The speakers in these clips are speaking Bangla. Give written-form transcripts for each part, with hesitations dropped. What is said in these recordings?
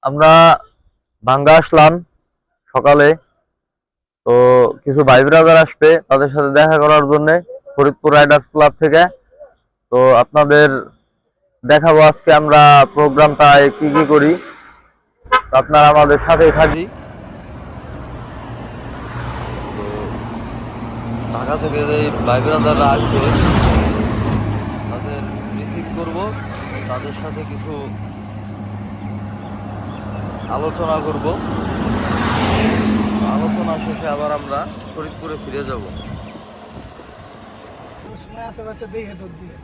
আমরা ভাঙ্গা আসলাম সকালে। তো কিছু ভাই ব্রাদার আসবে, তাদের সাথে দেখা করার জন্য ফরিদপুর রাইডার্স ক্লাব থেকে। তো আপনাদের দেখাবো আজকে আমরা প্রোগ্রামটায় কি কি করি। তো আপনারা আমাদের সাথেই থাকি। ঢাকা থেকে যে ভাই ব্রাদাররা আসবে তাদের রিসিভ করব, তাদের সাথে কিছু আলোচনা করব। আলোচনা শেষে আবার আমরা ফরিদপুরে ফিরে যাব। আশেপাশে দেখে তোর দিকে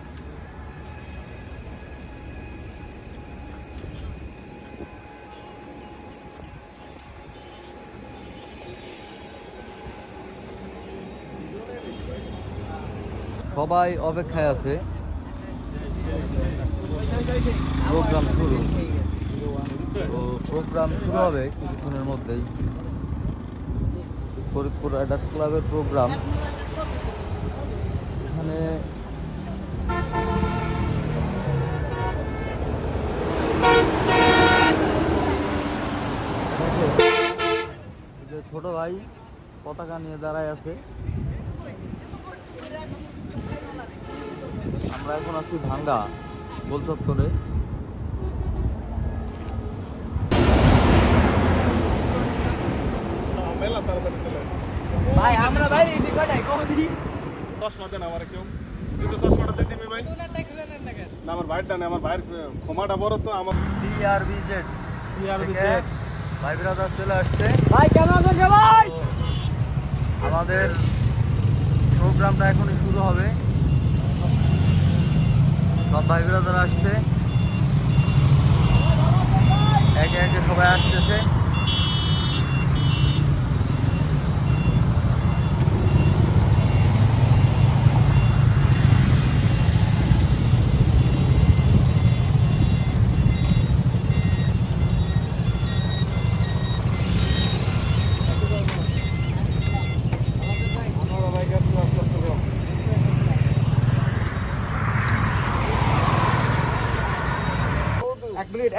সবাই অপেক্ষায় আছে প্রোগ্রাম শুরু। তো প্রোগ্রাম শুরু হবে কিছুক্ষণের মধ্যেই। ফরিদপুর রাইডার্স ক্লাবের প্রোগ্রাম। এখানে ছোট ভাই পতাকা নিয়ে দাঁড়ায় আছে। আমরা এখন আছি ভাঙ্গা গোল চত্বরে। ভাই আমরা ভাই এদিকে কটাই কবি 10 মাস দেন আমার কেউ কিন্তু 10 মাসটা দিয়ে দিবি ভাই না আমার ভাইটা না আমার ভাইয়ের ক্ষমাটা বড় তো আমার সিআরবিজেড ভাই ব্রাদার চলে আসছে। ভাই কেমন আছেন সবাই? আমাদের প্রোগ্রামটা এখনই শুরু হবে। সব ভাই ব্রাদার আসছে, একে একে সবাই আসতেছে।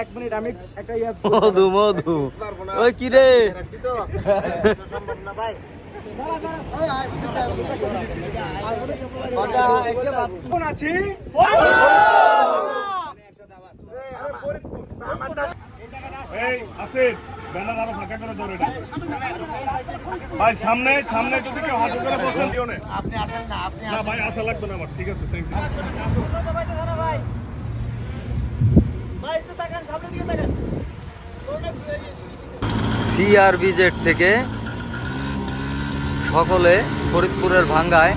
এক মিনিট আমি একটা ইয়া মধু মধু ওই কি রে রাখছি তো সম্ভব না ভাই কোন আছি এই আসিফ ব্যানার আরো ফাঁকা করে ধরে এটা ভাই সামনে সামনে যদি কেউ হাত করে বসেন দিও না আপনি আসেন না আপনি না ভাই আসা লাগবে না আমার ঠিক আছে থ্যাংক ইউ ভাই ভাই একটু তাকান সামনে দিকে তাকান সিআরবিজেড থেকে সকলে ফরিদপুরের ভাঙ্গায়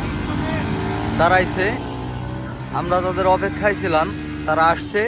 দাঁড়াইছে। আমরা তাদের অপেক্ষায় ছিলাম, তারা আসছে।